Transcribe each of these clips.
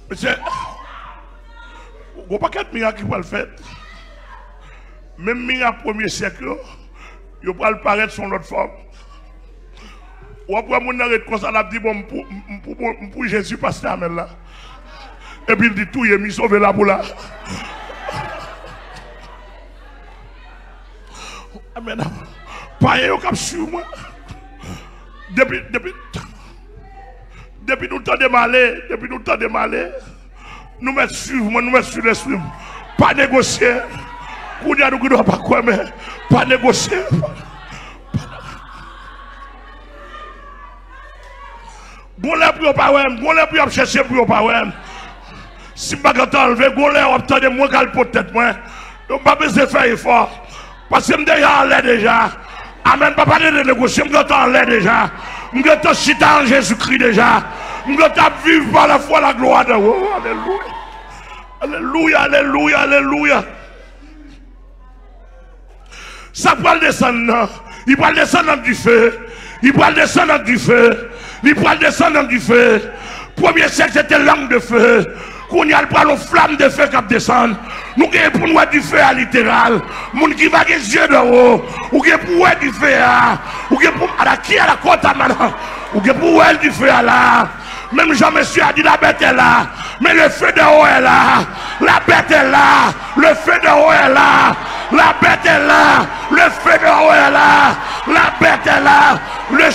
Monsieur, il n'y a pas de miracle qui va le faire. Même miracle premier siècle, il va le paraître sur l'autre forme. Ou après, mon arrêt comme ça, il a dit, bon, pour Jésus, pasteur Amel là. Et puis il dit tout, il est mis sauver la boule là. Amen. Pas un cap sur moi. Depuis nous temps de malais, nous mettons sur l'esprit. Pas négocier. Nous ne doit pas quoi, mais pas négocier. Bon là pour pas chercher pour pas ouais. Si pas quand enlever bon là obtenir moi gal peut-être moi. Donc pas besoin de faire effort parce que déjà en l'air déjà. Amen, pas de négocier, je suis en l'air déjà. Je suis chita en Jésus-Christ déjà. Je suis vivre par la foi la gloire de Dieu. Alléluia. Alléluia, alléluia, alléluia. Ça peut descendre. Il peut descendre du feu. Il peut descendre du feu. Il peut descendre du feu. Premier siècle, c'était langue de feu. Qu'on y a le flamme de feu qui descend. Nous avons pour nous du feu à littéral. Moun qui va les yeux de haut. Ou qui pour du feu à. Ou qui pour à qui à la côte à maintenant. Ou qui pour du feu à là. Même Jean-Monsieur a dit la bête est là. Mais le feu de haut est là. La bête est là. Le feu de haut est là. La bête est là. Le feu de haut est là. La bête est là. Le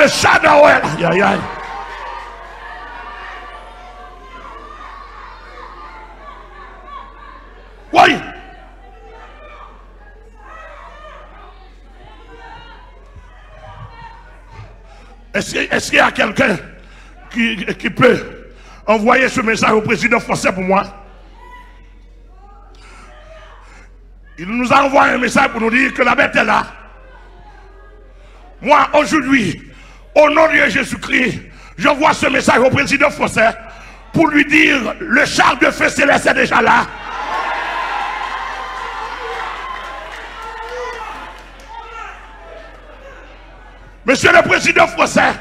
chat de haut est là. Aïe aïe aïe. Oui. Est-ce qu'il y a quelqu'un qui peut envoyer ce message au président français pour moi? Il nous a envoyé un message pour nous dire que la bête est là. Moi, aujourd'hui, au nom de Jésus-Christ, j'envoie ce message au président français pour lui dire le char de feu céleste est déjà là. Monsieur le président français,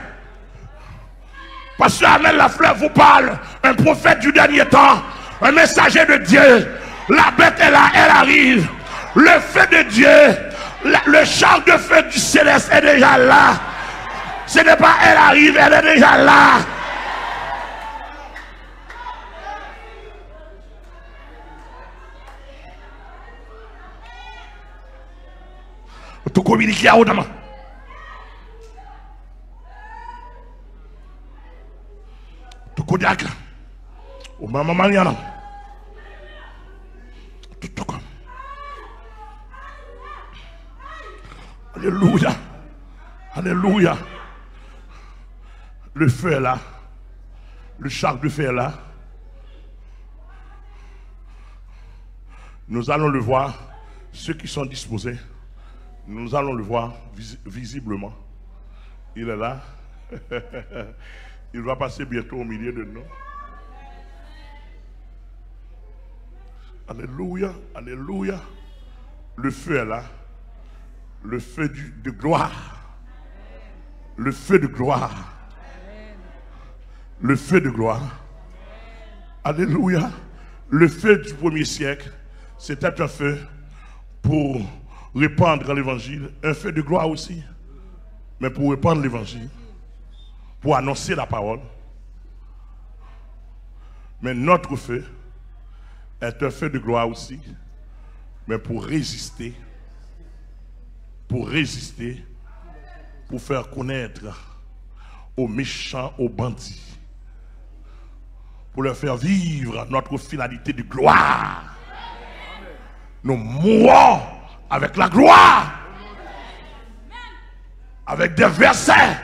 Pasteur Amel Lafleur vous parle, un prophète du dernier temps, un messager de Dieu. La bête est là, elle arrive. Le feu de Dieu, le char de feu du céleste est déjà là. Ce n'est pas elle arrive, elle est déjà là. Tout communiquer à Odama. Tout Kodiak. Au maman Mariana. Tout comme. Alléluia. Alléluia. Le feu est là. Le char de feu est là. Nous allons le voir. Ceux qui sont disposés, nous allons le voir visiblement. Il est là. Il va passer bientôt au milieu de nous. Alléluia. Alléluia. Le feu est là. Le feu de gloire. Le feu de gloire. Le feu de gloire. Alléluia. Le feu du premier siècle, c'était un feu pour répandre l'évangile. Un feu de gloire aussi. Mais pour répandre l'évangile. Pour annoncer la parole. Mais notre feu est un feu de gloire aussi. Mais pour résister. Pour résister. Pour faire connaître aux méchants, aux bandits. pour leur faire vivre notre finalité de gloire. Nous mourons avec la gloire, avec des versets.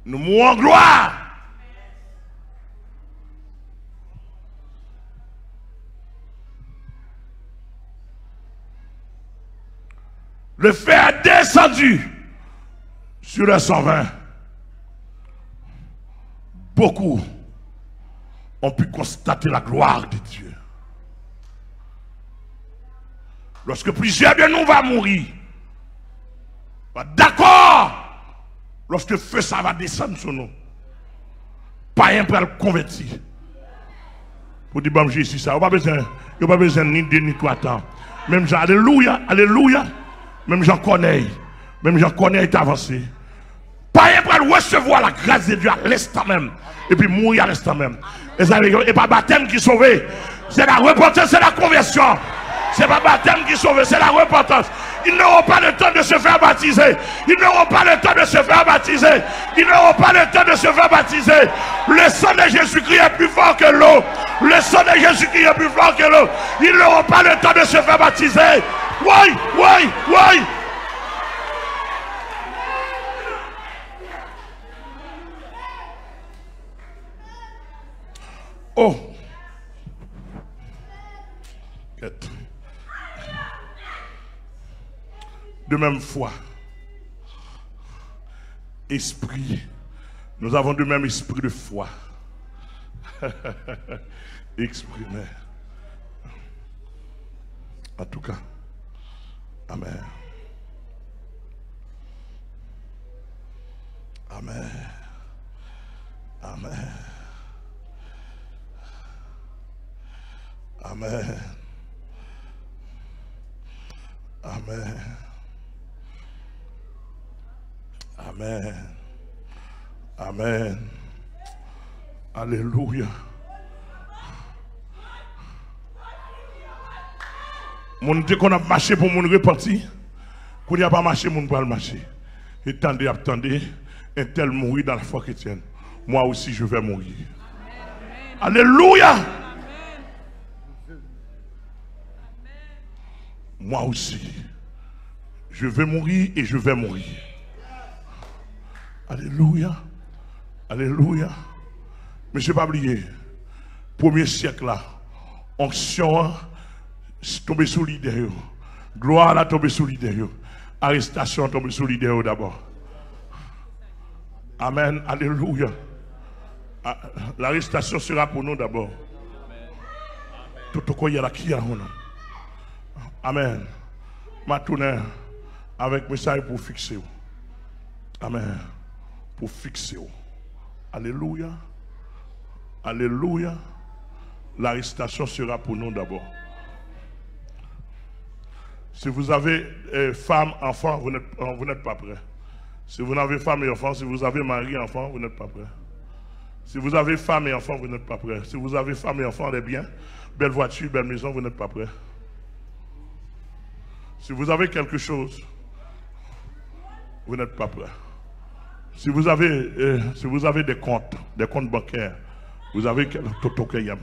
Nous mourons en gloire. Le feu est descendu sur les 120. Beaucoup ont pu constater la gloire de Dieu. Lorsque plusieurs de nous vont mourir, d'accord, lorsque le feu ça va descendre sur nous, pas un pour le convertir. Pour dire, bon, Jésus, ça, il n'y a pas besoin ni de ni trois temps. Même Jean, alléluia, alléluia, même j'en connais est avancé. Pas un pour recevoir la grâce de Dieu à l'instant même, et puis mourir à l'instant même. Et pas baptême qui sauve, c'est la repentance, c'est la conversion. C'est pas baptême qui sauve, c'est la repentance. Ils n'auront pas le temps de se faire baptiser. Ils n'auront pas le temps de se faire baptiser. Ils n'auront pas le temps de se faire baptiser. Le sang de Jésus-Christ est plus fort que l'eau. Le sang de Jésus-Christ est plus fort que l'eau. Ils n'auront pas le temps de se faire baptiser. Oui, oui, oui. Oh. De même foi, esprit, nous avons de même esprit de foi. Exprimé. En tout cas, amen. Amen. Amen. Amen. Amen. Amen. Amen. Alléluia. Mon Dieu qu'on a marché pour mon reparti, qu'on n'y a pas marché, mon pas le marcher. Attendez, attendez, un tel mourir dans la foi chrétienne. Moi aussi je vais mourir. Amen. Alléluia. Amen. Moi aussi, je vais mourir et je vais mourir. Alléluia. Alléluia. Mais je ne vais pas oublier, premier siècle là, onction tombée sous l'idée. Gloire là tombée sous l'idée. Arrestation tombée sous l'idée d'abord. Amen. Alléluia. L'arrestation sera pour nous d'abord. Tout ce qu'il y a là qui a nous. Amen. Ma tournée avec message pour fixer. Amen. Pour fixer. Alléluia. Alléluia. L'arrestation sera pour nous d'abord. Si vous avez femme, enfant, vous n'êtes pas prêts. Si vous n'avez femme et enfant, si vous avez mari, enfant, vous n'êtes pas prêts. Si vous avez femme et enfant, vous n'êtes pas prêts. Si vous avez femme et enfant, des biens, belle voiture, belle maison, vous n'êtes pas prêts. Si vous avez quelque chose, vous n'êtes pas prêts. Si vous avez des comptes bancaires, vous avez tout ce qu'il y a.